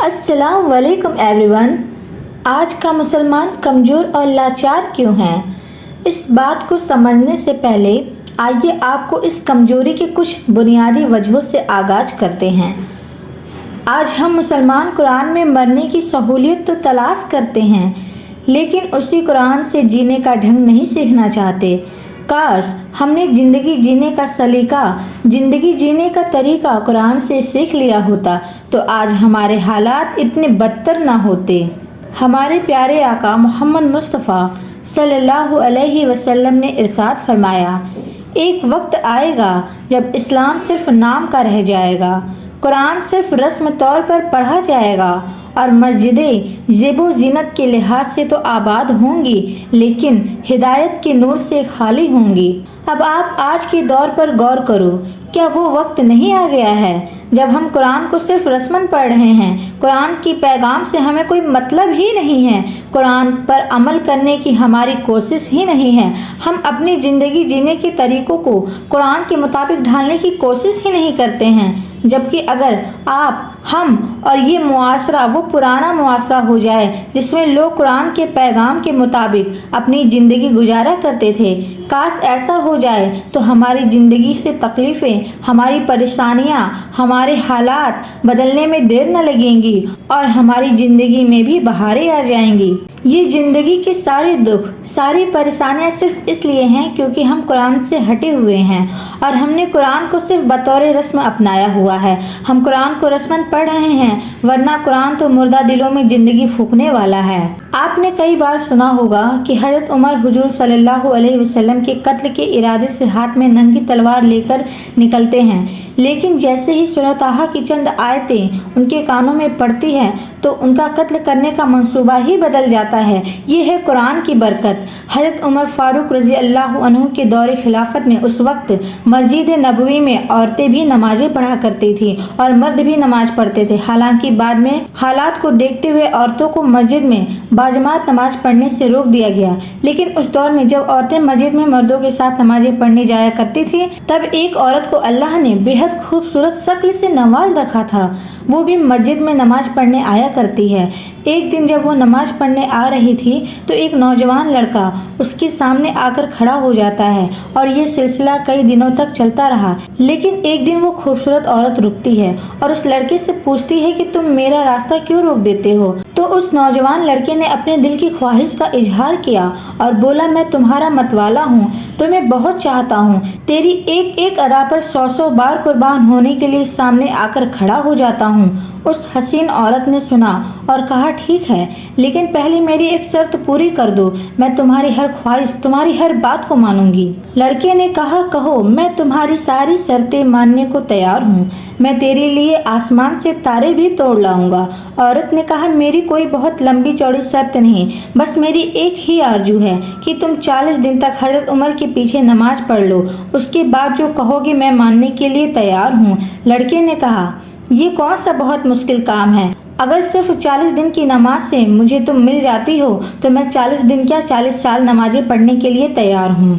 अस्सलाम वालेकुम एवरीवन। आज का मुसलमान कमज़ोर और लाचार क्यों है? इस बात को समझने से पहले आइए आपको इस कमज़ोरी के कुछ बुनियादी वजहों से आगाज़ करते हैं। आज हम मुसलमान कुरान में मरने की सहूलियत तो तलाश करते हैं, लेकिन उसी कुरान से जीने का ढंग नहीं सीखना चाहते। काश हमने ज़िंदगी जीने का सलीका, ज़िंदगी जीने का तरीका कुरान से सीख लिया होता तो आज हमारे हालात इतने बदतर ना होते। हमारे प्यारे आका मोहम्मद मुस्तफ़ा सल्लल्लाहु अलैहि वसल्लम ने इरशाद फरमाया, एक वक्त आएगा जब इस्लाम सिर्फ नाम का रह जाएगा, कुरान सिर्फ रस्म तौर पर पढ़ा जाएगा और मस्जिदें ज़ेबो ज़ीनत के लिहाज से तो आबाद होंगी, लेकिन हिदायत के नूर से खाली होंगी। अब आप आज के दौर पर गौर करो, क्या वो वक्त नहीं आ गया है जब हम कुरान को सिर्फ रस्मन पढ़ रहे हैं? कुरान की पैगाम से हमें कोई मतलब ही नहीं है, कुरान पर अमल करने की हमारी कोशिश ही नहीं है। हम अपनी ज़िंदगी जीने के तरीक़ों को कुरान के मुताबिक ढालने की कोशिश ही नहीं करते हैं। जबकि अगर आप, हम और ये मुआशरा वो पुराना मुआशरा हो जाए जिसमें लोग कुरान के पैगाम के मुताबिक अपनी ज़िंदगी गुजारा करते थे, काश ऐसा हो जाए तो हमारी ज़िंदगी से तकलीफ़ें, हमारी परेशानियां, हमारे हालात बदलने में देर न लगेंगी और हमारी ज़िंदगी में भी बहारें आ जाएंगी। ये ज़िंदगी के सारे दुख, सारी परेशानियां सिर्फ इसलिए हैं क्योंकि हम कुरान से हटे हुए हैं और हमने कुरान को सिर्फ बतौर रस्म अपनाया हुआ है। हम कुरान को रस्मन पढ़ रहे हैं, वरना कुरान तो मुर्दा दिलों में ज़िंदगी फूंकने वाला है। आपने कई बार सुना होगा कि हज़रत उमर हुजूर सल्लल्लाहु अलैहि वसल्लम के कत्ल के इरादे से हाथ में नंगी तलवार लेकर निकलते हैं, लेकिन जैसे ही सूरह ताहा की चंद आयतें उनके कानों में पड़ती है तो उनका कत्ल करने का मंसूबा ही बदल जाता है। ये है कुरान की बरकत। हज़रत उमर फारूक रज़ी अल्लाह अन्हु के दौरे खिलाफत में उस वक्त मस्जिद नबवी में औरतें भी नमाजें पढ़ा करती थी और मर्द भी नमाज पढ़ते थे। हालांकि बाद में हालात को देखते हुए औरतों को मस्जिद में बाजमात नमाज पढ़ने से रोक दिया गया, लेकिन उस दौर में जब औरतें मस्जिद में मर्दों के साथ नमाजें पढ़ने जाया करती थी, तब एक औरत को अल्लाह ने बेहद खूबसूरत शक्ल से नवाज रखा था। वो भी मस्जिद में नमाज पढ़ने आया करती है। एक दिन जब वो नमाज पढ़ने आ रही थी तो एक नौजवान लड़का उसके सामने आकर खड़ा हो जाता है और ये सिलसिला कई दिनों तक चलता रहा। लेकिन एक दिन वो खूबसूरत औरत रुकती है और उस लड़के से पूछती है कि तुम मेरा रास्ता क्यों रोक देते हो? तो उस नौजवान लड़के ने अपने दिल की ख्वाहिश का इजहार किया और बोला, मैं तुम्हारा मतवाला हूँ, तुम्हें बहुत चाहता हूँ, तेरी एक एक अदा पर 100 बार कुर्बान होने के लिए सामने आकर खड़ा हो जाता हूँ। उस हसीन औरत ने सुना और कहा, ठीक है, लेकिन पहले मेरी एक शर्त पूरी कर दो, मैं तुम्हारी हर ख्वाहिश, तुम्हारी हर बात को मानूंगी। लड़के ने कहा, कहो, मैं तुम्हारी सारी शर्तें मानने को तैयार हूँ, मैं तेरे लिए आसमान से तारे भी तोड़ लाऊंगा। औरत ने कहा, मेरी कोई बहुत लंबी चौड़ी शर्त नहीं, बस मेरी एक ही आरजू है कि तुम 40 दिन तक हजरत उमर के पीछे नमाज पढ़ लो, उसके बाद जो कहोगे मैं मानने के लिए तैयार हूँ। लड़के ने कहा, ये कौन सा बहुत मुश्किल काम है? अगर सिर्फ 40 दिन की नमाज से मुझे तुम मिल जाती हो तो मैं 40 दिन क्या 40 साल नमाजें पढ़ने के लिए तैयार हूँ।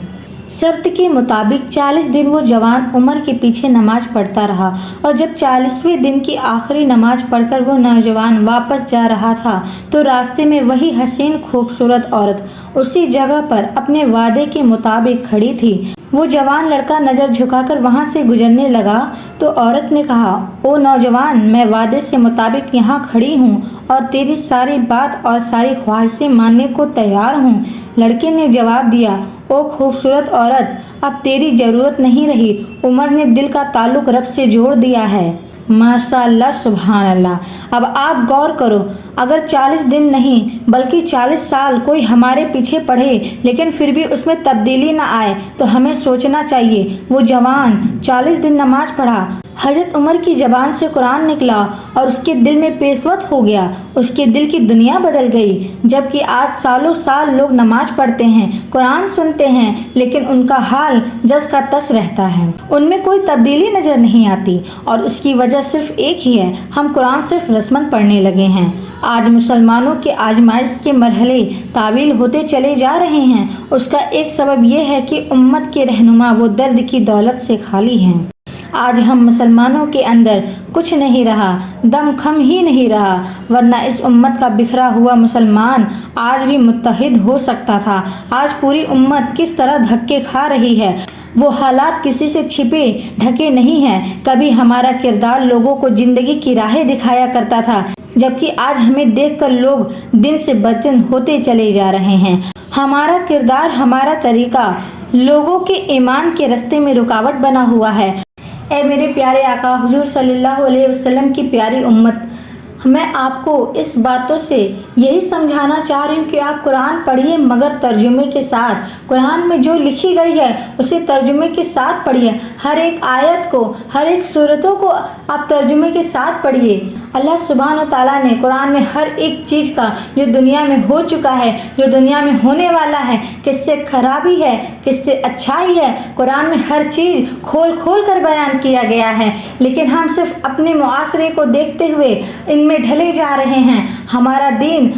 शर्त के मुताबिक 40 दिन वो जवान उमर के पीछे नमाज पढ़ता रहा और जब 40वें दिन की आखिरी नमाज पढ़कर वो नौजवान वापस जा रहा था तो रास्ते में वही हसीन खूबसूरत औरत उसी जगह पर अपने वादे के मुताबिक खड़ी थी। वो जवान लड़का नज़र झुकाकर वहाँ से गुजरने लगा तो औरत ने कहा, ओ नौजवान, मैं वादे से मुताबिक यहाँ खड़ी हूँ और तेरी सारी बात और सारी ख्वाहिशें मानने को तैयार हूँ। लड़के ने जवाब दिया, ओ खूबसूरत औरत, अब तेरी ज़रूरत नहीं रही, उमर ने दिल का ताल्लुक रब से जोड़ दिया है। माशाअल्लाह, सुभान अल्लाह। अब आप गौर करो, अगर 40 दिन नहीं बल्कि 40 साल कोई हमारे पीछे पढ़े लेकिन फिर भी उसमें तब्दीली ना आए तो हमें सोचना चाहिए। वो जवान 40 दिन नमाज पढ़ा, हजरत उमर की ज़बान से कुरान निकला और उसके दिल में पेशवत हो गया, उसके दिल की दुनिया बदल गई। जबकि आज सालों साल लोग नमाज पढ़ते हैं, कुरान सुनते हैं, लेकिन उनका हाल जस का तस रहता है, उनमें कोई तब्दीली नज़र नहीं आती और इसकी वजह सिर्फ एक ही है, हम कुरान सिर्फ रस्मन पढ़ने लगे हैं। आज मुसलमानों के आजमाइश के मरहले तावील होते चले जा रहे हैं। उसका एक सबब यह है कि उम्मत के रहनुमा वो दर्द की दौलत से खाली हैं। آج ہم مسلمانوں کے اندر کچھ نہیں رہا، دم خم ہی نہیں رہا، ورنہ اس امت کا بکھرا ہوا مسلمان آج بھی متحد ہو سکتا تھا۔ آج پوری امت کس طرح دھکے کھا رہی ہے، وہ حالات کسی سے چھپے ڈھکے نہیں ہیں۔ کبھی ہمارا کردار لوگوں کو زندگی کی راہیں دکھایا کرتا تھا، جبکہ آج ہمیں دیکھ کر لوگ دین سے بدچن ہوتے چلے جا رہے ہیں۔ ہمارا کردار، ہمارا طریقہ لوگوں کے ایمان کے راستے میں رکاوٹ بنا ہوا ہے۔ اے میرے پیارے آقا حضور صلی اللہ علیہ وسلم کی پیاری امت، میں آپ کو اس باتوں سے یہی سمجھانا چاہ رہی ہوں کہ آپ قرآن پڑھیے مگر ترجمے کے ساتھ۔ قرآن میں جو لکھی گئی ہے اسے ترجمے کے ساتھ پڑھیے۔ ہر ایک آیت کو، ہر ایک سورتوں کو آپ ترجمے کے ساتھ پڑھیے۔ اللہ سبحانہ و تعالیٰ نے قرآن میں ہر ایک چیز کا، جو دنیا میں ہو چکا ہے، جو دنیا میں ہونے والا ہے، کس سے خرابی ہے، کس سے اچھائی ہے، قرآن میں ہر چیز کھول کھول کر بیان کیا گیا ہے۔ لیکن ہم صرف اپنے معاشرے کو دیکھتے ہوئے ان میں ڈھلے جا رہے ہیں۔ ہمارا دین،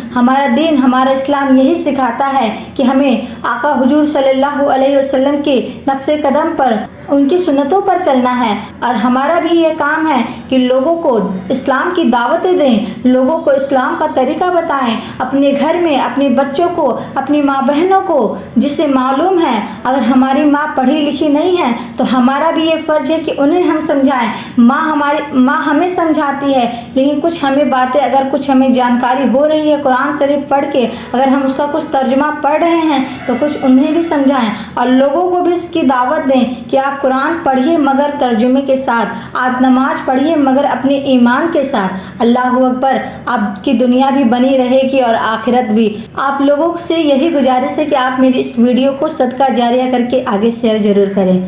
ہمارا اسلام یہی سکھاتا ہے کہ ہمیں آقا حضور صلی اللہ علیہ وسلم کے نقش قدم پر، ان کی سنتوں پر چلنا ہے، اور ہمارا بھی یہ کام ہے کہ لوگوں کو اسلام کی دعوتیں دیں، لوگوں کو اسلام کا طریقہ بتائیں، اپنے گھر میں اپنے بچوں کو، اپنی ماں بہنوں کو، جسے معلوم ہے اگر ہماری ماں پڑھی لکھی نہیں ہے تو ہمارا بھی یہ فرض ہے کہ انہیں ہم سمجھائیں۔ ماں ہمیں سمجھاتی ہے، لیکن کچھ ہمیں باتیں، اگر کچھ ہمیں جانکاری ہو رہی ہے قرآن شریف پڑھ کے، اگر ہم اس کا کچھ ترجمہ پڑھ رہے ہیں تو کچھ انہیں بھی سمجھائیں، اور لوگوں کو بھی اس کی دعوت دیں کہ آپ قرآن پڑھیے مگر ترجمے کے ساتھ، آپ نماز پڑھیے مگر اپنے ایمان کے ساتھ۔ اللہ اکبر، آپ کی دنیا بھی بنی رہے گی اور آخرت بھی۔ آپ لوگوں سے یہی گزارش ہے کہ آپ میری اس ویڈیو کو صدقہ جاریہ کر کے آگے شیئر ضرور کریں۔